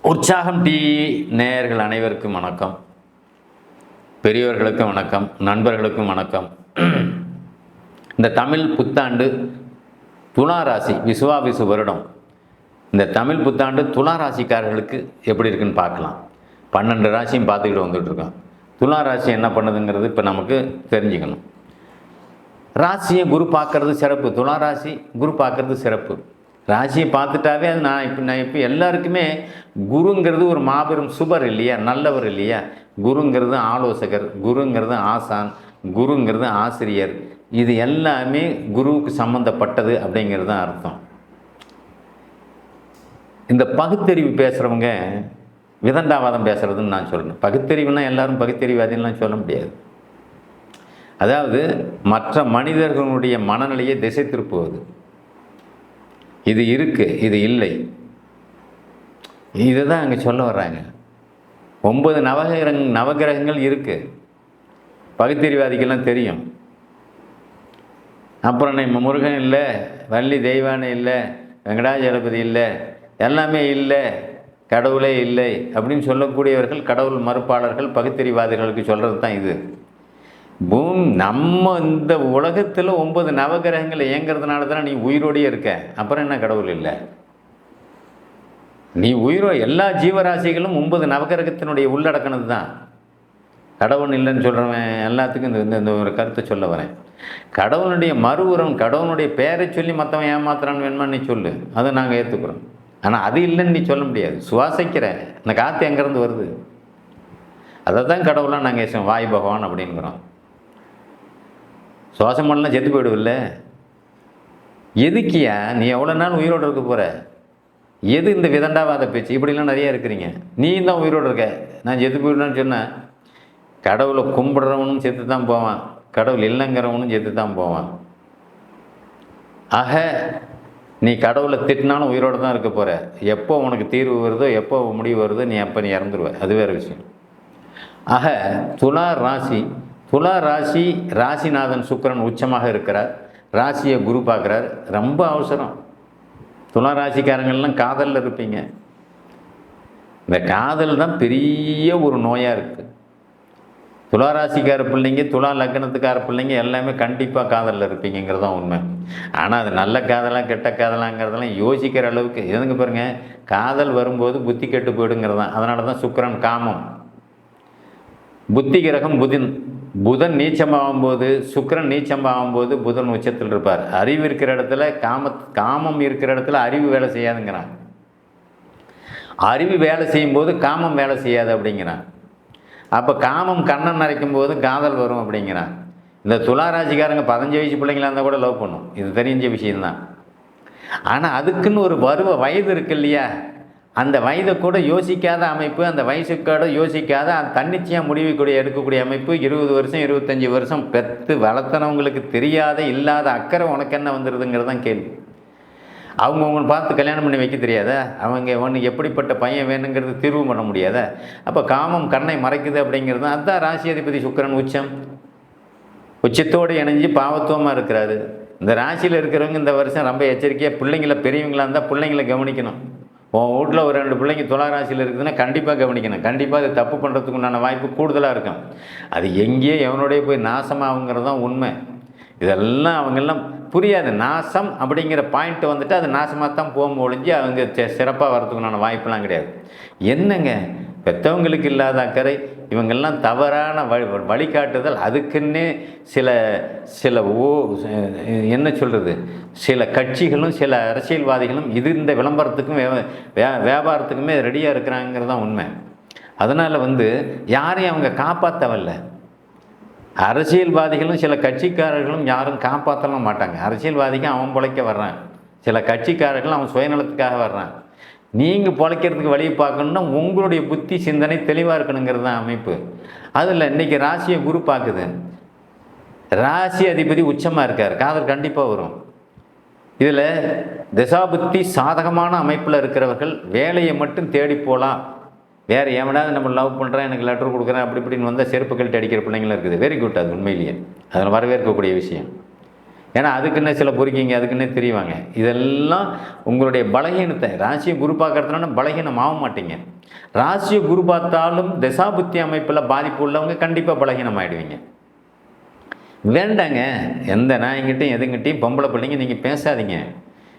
உற்சாகம் டிவி நேயர்கள் அனைவருக்கும் வணக்கம். பெரியவர்களுக்கும் வணக்கம், நண்பர்களுக்கும் வணக்கம். இந்த தமிழ் புத்தாண்டு துளாராசி விசுவாபிசு வருடம். இந்த தமிழ் புத்தாண்டு துளாராசிக்காரர்களுக்கு எப்படி இருக்குன்னு பார்க்கலாம். 12 ராசியும் பார்த்துக்கிட்டு வந்துட்டுருக்கோம். துளாராசி என்ன பண்ணுதுங்கிறது இப்போ நமக்கு தெரிஞ்சுக்கணும். ராசியை குரு பார்க்கறது சிறப்பு. துளாராசி குரு பார்க்கறது சிறப்பு. ராசியை பார்த்துட்டாவே அது நான் இப்போ எல்லாருக்குமே குருங்கிறது ஒரு மாபெரும் சுபர் இல்லையா, நல்லவர் இல்லையா. குருங்கிறது ஆலோசகர், குருங்கிறது ஆசான், குருங்கிறது ஆசிரியர். இது எல்லாமே குருவுக்கு சம்மந்தப்பட்டது அப்படிங்கிறது தான் அர்த்தம். இந்த பகுத்தறிவு பேசுகிறவங்க விதண்டாவாதம் பேசுகிறதுன்னு நான் சொல்லணும். பகுத்தறிவுனா எல்லாரும் பகுத்தறிவாதின்லாம் சொல்ல முடியாது. அதாவது மற்ற மனிதர்களுடைய மனநிலையை திசை திருப்புவது. இது இருக்குது, இது இல்லை, இதை தான் அங்கே சொல்ல வர்றாங்க. 9 நவகிரகங்கள் இருக்குது, பகுத்தறிவாதிக்கெல்லாம் தெரியும். அப்புறம் நம்ம முருகன் இல்லை, வள்ளி தெய்வானை இல்லை, வெங்கடாஜலபதி இல்லை, எல்லாமே இல்லை, கடவுளே இல்லை அப்படின்னு சொல்லக்கூடியவர்கள் கடவுள் மறுப்பாளர்கள், பகுத்தறிவாதிகளுக்கு சொல்கிறது தான் இது. நம்ம இந்த உலகத்தில் 9 நவகிரகங்கள் இயங்கிறதுனால தான் நீ உயிரோடையே இருக்க. அப்புறம் என்ன கடவுள் இல்லை? நீ எல்லா ஜீவராசிகளும் 9 நவகிரகத்தினுடைய உள்ளடக்கினது தான். கடவுள் இல்லைன்னு சொல்கிறவன் எல்லாத்துக்கும் இந்த ஒரு கருத்தை சொல்ல வரேன். கடவுளுடைய மறுவுரம், கடவுளுடைய பேரை சொல்லி மற்றவன் ஏமாத்துறான்னு வேணுமா நீ சொல்லு, அதை நாங்கள் ஏற்றுக்கிறோம். ஆனால் அது இல்லைன்னு நீ சொல்ல முடியாது. சுவாசிக்கிற இந்த காற்று எங்கேருந்து வருது, அதை தான் கடவுளாக நாங்கள் வாயு பகவான் அப்படிங்கிறோம். சுவாசம் பண்ணலாம் செத்து போயிடுவில்ல. எதுக்கியா நீ எவ்வளோ நாள் உயிரோடு இருக்க போகிற? எது இந்த விதண்டாவாத பேச்சு? இப்படிலாம் நிறையா இருக்கிறீங்க. நீ தான் உயிரோடு இருக்க, நான் செத்து போயிடுவேன்னு சொன்னேன். கடவுளை கும்பிடுறவனும் செத்து தான் போவான், கடவுள் இல்லைங்கிறவனும் செத்து தான் போவான். ஆக நீ கடவுளை திட்டினாலும் உயிரோடு தான் இருக்க போகிற. எப்போ உனக்கு தீர்வு வருதோ, எப்போ முடிவு வருதோ, நீ இறந்துருவ. அது வேறு விஷயம். ஆக துலா ராசி ராசிநாதன் சுக்கிரன் உச்சமாக இருக்கிறார். ராசியை குரு பார்க்குறார். ரொம்ப அவசரம். துலா ராசிக்காரங்கள்லாம் காதலில் இருப்பீங்க. இந்த காதல் தான் பெரிய ஒரு நோயாக இருக்குது. துலா ராசிக்கார பிள்ளைங்க, துலா லக்னத்துக்கார பிள்ளைங்க எல்லாமே கண்டிப்பாக காதலில் இருப்பீங்கிறது தான் உண்மை. ஆனால் அது நல்ல காதலாக கெட்ட காதலாங்கிறதெல்லாம் யோசிக்கிற அளவுக்கு எதுங்க பாருங்கள். காதல் வரும்போது புத்தி கெட்டு போயிடுங்கிறது தான். அதனால தான் சுக்கிரன் காமம். புத்தி கிரகம் புதன் நீச்சமாகும்போது, சுக்கிரன் நீச்சமாகும்போது புதன் உச்சத்தில் இருப்பார். அறிவு இருக்கிற இடத்துல காமம் இருக்கிற இடத்துல அறிவு வேலை செய்யாதுங்கிறான். அறிவு வேலை செய்யும்போது காமம் வேலை செய்யாது அப்படிங்கிறான். அப்போ காமம் கண்ணன் நரைக்கும் போது காதல் வரும் அப்படிங்கிறான். இந்த துளாராசிக்காரங்க 15 வயசு பிள்ளைங்களாக இருந்தால் கூட லவ் பண்ணும். இது தெரிஞ்ச விஷயந்தான். ஆனால் அதுக்குன்னு ஒரு வயது இருக்கு இல்லையா, அந்த வயதை கூட யோசிக்காத அமைப்பு, அந்த வயசுக்கூட யோசிக்காத தன்னிச்சையாக முடிவு எடுக்கக்கூடிய அமைப்பு. 20 வருஷம் 25 வருஷம் பெற்று வளர்த்தனவங்களுக்கு தெரியாத இல்லாத அக்கறை உனக்கு என்ன வந்துடுதுங்கிறது தான் கேள்வி. அவங்கவுங்க பார்த்து கல்யாணம் பண்ணி வைக்க தெரியாத, அவங்க ஒன்று எப்படிப்பட்ட பையன் வேணுங்கிறது தீர்வு பண்ண முடியாத. அப்போ காமம் கண்ணை மறைக்குது அப்படிங்கிறது தான். அதுதான் ராசி அதிபதி சுக்கிரன் உச்சத்தோடு இணைஞ்சு பாவத்துவமாக இருக்கிறாரு. இந்த ராசியில் இருக்கிறவங்க இந்த வருஷம் ரொம்ப எச்சரிக்கையாக, பிள்ளைங்கள பெரியவங்களாக இருந்தால் பிள்ளைங்களை கவனிக்கணும். உன் வீட்டில் ஒரு 2 பிள்ளைங்க துளாராசியில் இருக்குதுன்னா கண்டிப்பாக கவனிக்கணும். கண்டிப்பாக அது தப்பு பண்ணுறதுக்கு உண்டான வாய்ப்பு கூடுதலாக இருக்கும். அது எங்கேயோ எவனோடைய போய் நாசமாகுங்கிறது தான் உண்மை. இதெல்லாம் அவங்கெல்லாம் புரியாது. நாசம் அப்படிங்கிற பாயிண்ட் வந்துட்டு அது நாசமாக தான் போகும் ஒழிஞ்சு அவங்க சிறப்பாக வர்றதுக்குண்டான வாய்ப்பெல்லாம் கிடையாது. என்னங்க பெற்றவங்களுக்கு இல்லாத அக்கறை, இவங்கெல்லாம் தவறான வழிகாட்டுதல். அதுக்குன்னே சில என்ன சொல்கிறது, சில கட்சிகளும் சில அரசியல்வாதிகளும் இந்த விளம்பரத்துக்கும் வியாபாரத்துக்குமே ரெடியாக இருக்கிறாங்கிறது தான் உண்மை. அதனால் யாரையும் அவங்க காப்பாற்றவில்லை. அரசியல்வாதிகளும் சில கட்சிக்காரர்களும் யாரும் காப்பாற்றலாம் மாட்டாங்க. அரசியல்வாதிக்கு அவன் பிழைக்க வர்றான், சில கட்சிக்காரர்களும் அவன் சுயநலத்துக்காக வர்றான். நீங்கள் பிழைக்கிறதுக்கு வழியை பார்க்கணுன்னா உங்களுடைய புத்தி சிந்தனை தெளிவாக இருக்கணுங்கிறது தான் அமைப்பு. அதில் இன்றைக்கி ராசியை குரு பார்க்குது. ராசி அதிபதி உச்சமாக இருக்கார். காதல் கண்டிப்பாக வரும். இதில் திசாபுத்தி சாதகமான அமைப்பில் இருக்கிறவர்கள் வேலையை மட்டும் தேடி போகலாம். வேறு எவனாவது நம்ம லவ் பண்ணுறேன், எனக்கு லெட்டர் கொடுக்குறேன் அப்படி இப்படின்னு வந்தால் செருப்பு கழட்டி அடிக்கிற பிள்ளைங்களும் இருக்குது. Very good. அது உண்மையிலேயே அதில் வரவேற்கக்கூடிய விஷயம். ஏன்னா அதுக்குன்னே சில பொறுக்கிங்க அதுக்குன்னே தெரிவாங்க. இதெல்லாம் உங்களுடைய பலகீனத்தை ராசியை குரு பார்க்கறதுனால பலகீனம் ஆக மாட்டீங்க. ராசியை குரு பார்த்தாலும் தசாபுத்தி அமைப்பில் பாதிப்பு உள்ளவங்க கண்டிப்பாக பலகீனம் ஆகிடுவீங்க. வேண்டாங்க, எந்த நாயங்கிட்டையும் எதுங்கிட்டையும் பொம்பளை பிள்ளைங்க நீங்கள் பேசாதீங்க.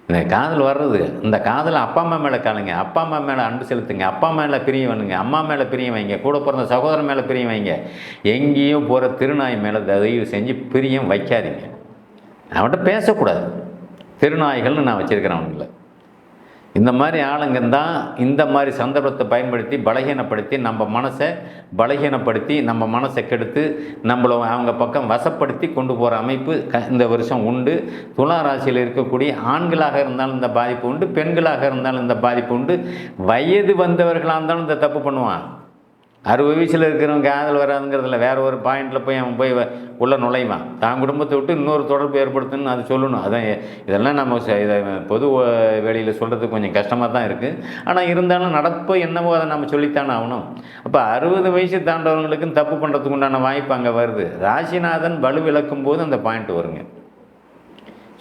இந்த காதல் வர்றது, இந்த காதலை அப்பா அம்மா மேலே காணுங்க, அப்பா அம்மா மேலே அன்பு செலுத்துங்க, அப்பா மேலே பிரியம் வேணுங்க, அம்மா மேலே பிரியம் வைங்க, கூட பிறந்த சகோதரன் மேலே பிரியம் வைங்க. எங்கேயும் போகிற திருநாய் மேலே தயவு செஞ்சு பிரியம் வைக்காதீங்க. அவன்கிட்ட பேசக்கூடாது. திருநாய்கள்னு நான் வச்சுருக்கிறேன் அவங்கள. இந்த மாதிரி ஆளுங்க தான் இந்த மாதிரி சந்தர்ப்பத்தை பயன்படுத்தி பலகீனப்படுத்தி நம்ம மனசை பலகீனப்படுத்தி நம்ம மனசை கெடுத்து நம்மளை அவங்க பக்கம் வசப்படுத்தி கொண்டு போகிற அமைப்பு இந்த வருஷம் உண்டு. துலா ராசியில் இருக்கக்கூடிய ஆண்களாக இருந்தாலும் இந்த பாதிப்பு உண்டு, பெண்களாக இருந்தாலும் இந்த பாதிப்பு உண்டு. வயது வந்தவர்களாக இருந்தாலும் இந்த தப்பு பண்ணுவான். 60 வயசில் இருக்கிறவங்க காதல் வராதுங்கிறதுல வேறு ஒரு பாயிண்டில் போய் அவன் போய் உள்ள நுழைவான். தான் குடும்பத்தை விட்டு இன்னொரு தொடர்பு ஏற்படுத்துன்னு அது சொல்லணும். அதான் இதெல்லாம் நம்ம இதை பொது வெளியில் சொல்கிறதுக்கு கொஞ்சம் கஷ்டமாக தான் இருக்குது. ஆனால் இருந்தாலும் நடப்பு என்னவோ அதை நம்ம சொல்லித்தானே ஆகணும். அப்போ 60 வயசு தாண்டவர்களுக்கும் தப்பு பண்ணுறதுக்கு உண்டான வாய்ப்பு அங்கே வருது. ராசிநாதன் வலு விளக்கும் போது அந்த பாயிண்ட் வருங்க.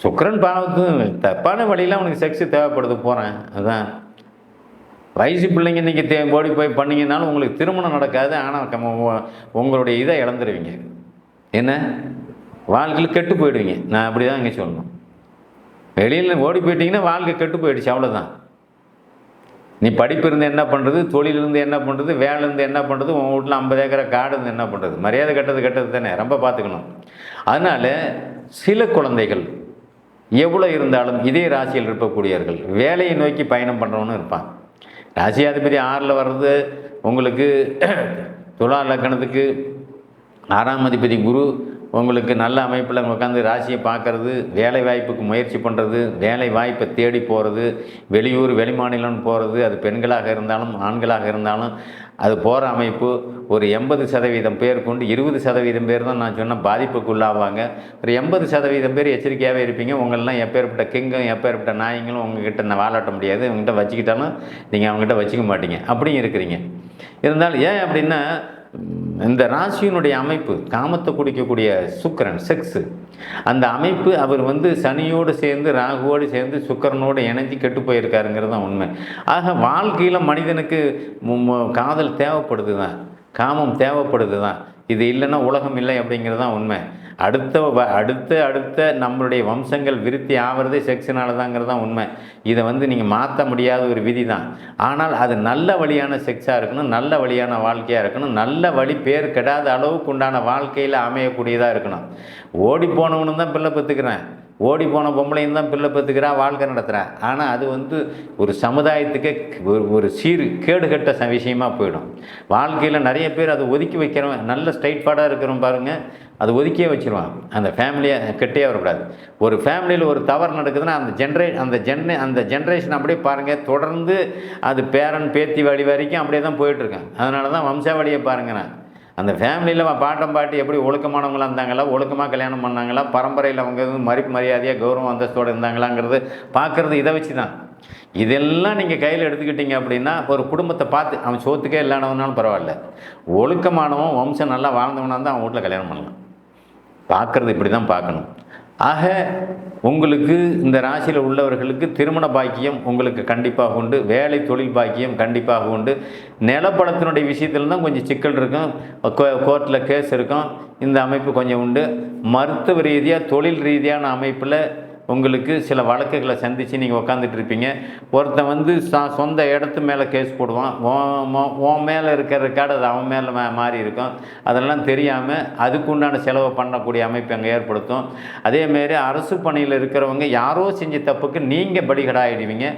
சுக்கிரன் பாவத்து தப்பான வழியில் அவனுக்கு செக்ஸு தேவைப்படுது போகிறேன். அதுதான் வயசு பிள்ளைங்க இன்றைக்கி ஓடி போய் பண்ணிங்கனாலும் உங்களுக்கு திருமணம் நடக்காது. ஆனால் உங்களுடைய இதை இழந்துருவீங்க. என்ன வாழ்க்கையில் கெட்டு போயிடுவீங்க. நான் அப்படி தான் இங்கே சொல்லணும். வெளியில் ஓடி போயிட்டீங்கன்னா வாழ்க்கை கெட்டு போயிடுச்சு, அவ்வளோதான். நீ படிப்பு இருந்து என்ன பண்ணுறது, தொழில் இருந்து என்ன பண்ணுறது, வேலை இருந்து என்ன பண்ணுறது, உங்கள் வீட்டில் 50 ஏக்கரை காடு இருந்து என்ன பண்ணுறது, மரியாதை கெட்டது தானே, ரொம்ப பார்த்துக்கணும். அதனால் சில குழந்தைகள் எவ்வளோ இருந்தாலும் இதே ராசியில் இருக்கக்கூடியவர்கள் வேலையை நோக்கி பயணம் பண்ணுறவனும் இருப்பான். ராசியாதிபதி 6ல் வர்றது உங்களுக்கு துலா லக்னத்துக்கு 6ஆம் அதிபதி குரு உங்களுக்கு நல்ல அமைப்பில் உட்காந்து ராசியை பார்க்குறது, வேலை வாய்ப்புக்கு முயற்சி பண்ணுறது, வேலை வாய்ப்பை தேடி போகிறது, வெளியூர் வெளிமாநிலம் போகிறது, அது பெண்களாக இருந்தாலும் ஆண்களாக இருந்தாலும் அது போகிற அமைப்பு ஒரு 80% பேர் கொண்டு 20% பேர் தான் நான் சொன்ன பாதிப்புக்குள்ளாவாங்க. ஒரு 80% பேர் எச்சரிக்கையாகவே இருப்பீங்க. உங்களெலாம் எப்பேற்பட்ட கிங்கும் எப்பேற்பட்ட நாயங்களும் உங்ககிட்ட வாழாட்ட முடியாது. இவங்ககிட்ட வச்சுக்கிட்டாலும் நீங்கள் அவங்ககிட்ட வச்சுக்க மாட்டீங்க. அப்படியும் இருக்கிறீங்க. இருந்தாலும் ஏன் அப்படின்னா இந்த ராசியினுடைய அமைப்பு காமத்தை குடிக்கக்கூடிய சுக்கிரன் செக்ஸு அந்த அமைப்பு அவர் சனியோடு சேர்ந்து ராகுவோடு சேர்ந்து சுக்கிரனோடு இணைஞ்சி கெட்டு போயிருக்காருங்கிறது தான் உண்மை. ஆக வாழ்க்கையில் மனிதனுக்கு காதல் தேவைப்படுது தான், காமம் தேவைப்படுது தான். இது இல்லைன்னா உலகம் இல்லை அப்படிங்கிறது தான் உண்மை. அடுத்த நம்மளுடைய வம்சங்கள் விருத்தி ஆகிறதே செக்ஸினால தாங்கிறது தான் உண்மை. இதை நீங்கள் மாற்ற முடியாத ஒரு விதி தான். ஆனால் அது நல்ல வழியான செக்ஸாக இருக்கணும், நல்ல வழியான வாழ்க்கையாக இருக்கணும், நல்ல வழி பேர் கெடாத அளவுக்கு உண்டான வாழ்க்கையில் அமையக்கூடியதாக இருக்கணும். ஓடி போனவனு தான் பிள்ளை பெற்றுக்கிறேன், ஓடி போன பொம்பளையும் தான் பிள்ளை பெற்றுக்கிறா, வாழ்க்கை நடத்துகிறா. ஆனால் அது ஒரு சமுதாயத்துக்கு ஒரு கேடுகட்ட விஷயமாக போயிடும். வாழ்க்கையில் நிறைய பேர் அதை ஒதுக்கி வைக்கிறவன், நல்ல ஸ்ட்ரைட் ஃபார்டாக இருக்கிறவன் பாருங்கள், அது ஒதுக்கியே வச்சுருவான். அந்த ஃபேமிலியை கெட்டே வரக்கூடாது. ஒரு ஃபேமிலியில் ஒரு தவறு நடக்குதுன்னா அந்த ஜென்ரேஷன் அப்படியே பாருங்கள், தொடர்ந்து அது பேரன் பேத்தி வழி வரைக்கும் அப்படியே தான் போயிட்டுருக்கேன். அதனால தான் வம்சாவளியை பாருங்கள். நான் அந்த ஃபேமிலியில் பாட்டம் பாட்டி எப்படி ஒழுக்கமானவங்களாக இருந்தாங்களா, ஒழுக்கமாக கல்யாணம் பண்ணாங்களா, பரம்பரையில் அவங்க மதிப்பு மரியாதையாக கௌரவம் அந்தஸ்தோடு இருந்தாங்களாங்கிறது பார்க்குறது இதை வச்சு தான். இதெல்லாம் நீங்கள் கையில் எடுத்துக்கிட்டீங்க அப்படின்னா ஒரு குடும்பத்தை பார்த்து அவன் சோத்துக்கே இல்லாதவனாலும் பரவாயில்ல, ஒழுக்கமானவன் வம்சம் நல்லா வாழ்ந்தவனாக இருந்தால் அவன் வீட்டில் கல்யாணம் பண்ணலாம். பார்க்குறது இப்படி தான் பார்க்கணும். ஆக உங்களுக்கு இந்த ராசியில் உள்ளவர்களுக்கு திருமண பாக்கியம் உங்களுக்கு கண்டிப்பாக உண்டு, வேலை தொழில் பாக்கியம் கண்டிப்பாக உண்டு. நிலப்படத்தினுடைய விஷயத்தில் தான் கொஞ்சம் சிக்கல் இருக்கும், கோர்ட்டில் கேஸ் இருக்கும், இந்த அமைப்பு கொஞ்சம் உண்டு. மருத்துவ ரீதியாக தொழில் ரீதியான அமைப்பில் உங்களுக்கு சில வழக்குகளை சந்தித்து நீங்கள் உக்காந்துட்டு இருப்பீங்க. ஒருத்தன் சொந்த இடத்து மேலே கேஸ் போடுவான், உன் மேலே இருக்கிற ரெக்கார்டு அது அவன் மேலே மாறி இருக்கும். அதெல்லாம் தெரியாமல் அதுக்குண்டான செலவை பண்ணக்கூடிய அமைப்பு அங்கே ஏற்படுத்தும். அதேமாரி அரசு பணியில் இருக்கிறவங்க யாரோ செஞ்ச தப்புக்கு நீங்கள் பலிகடாயிடுவீங்க.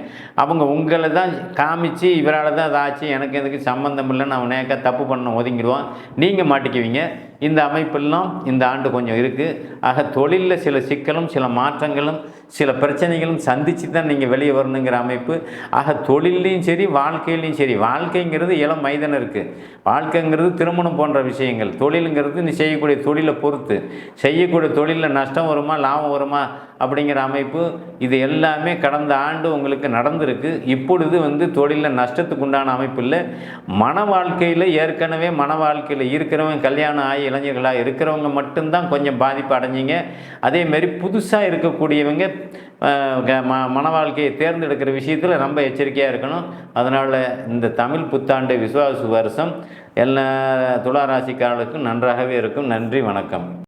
அவங்க உங்களை தான் காமிச்சு இவரால் தான் அதாச்சு, எனக்கு எதுக்கு சம்மந்தம் இல்லைன்னு அவன் நேக்க தப்பு பண்ண ஒதுங்கிடுவான், நீங்கள் மாட்டிக்குவீங்க. இந்த அமைப்பெல்லாம் இந்த ஆண்டு கொஞ்சம் இருக்குது. ஆக தொழிலில் சில சிக்கலும் சில மாற்றங்களும் சில பிரச்சனைகளும் சந்தித்து தான் நீங்கள் வெளியே வரணுங்கிற அமைப்பு. ஆக தொழிலையும் சரி வாழ்க்கையிலையும் சரி, வாழ்க்கைங்கிறது இளம் மைதானம் இருக்குது, வாழ்க்கைங்கிறது திருமணம் போன்ற விஷயங்கள், தொழிலுங்கிறது நீ செய்யக்கூடிய தொழிலை பொறுத்து, செய்யக்கூடிய தொழிலில் நஷ்டம் வருமா லாபம் வருமா அப்படிங்கிற அமைப்பு. இது எல்லாமே கடந்த ஆண்டு உங்களுக்கு நடந்திருக்கு. இப்பொழுது தொழிலில் நஷ்டத்துக்கு உண்டான அமைப்பு இல்லை. மன வாழ்க்கையில் ஏற்கனவே மன வாழ்க்கையில் இருக்கிறவன் கல்யாணம் ஆகி இளைஞர்களாக இருக்கிறவங்க மட்டும்தான் கொஞ்சம் பாதிப்பு அடைஞ்சிங்க. அதேமாரி புதுசாக இருக்கக்கூடியவங்க மன வாழ்க்கையை தேர்ந்தெடுக்கிற விஷயத்தில் ரொம்ப எச்சரிக்கையாக இருக்கணும். அதனால் இந்த தமிழ் புத்தாண்டு விசுவாச வருஷம் எல்லா துலா ராசிக்காரர்களுக்கும் நன்றாகவே இருக்கும். நன்றி, வணக்கம்.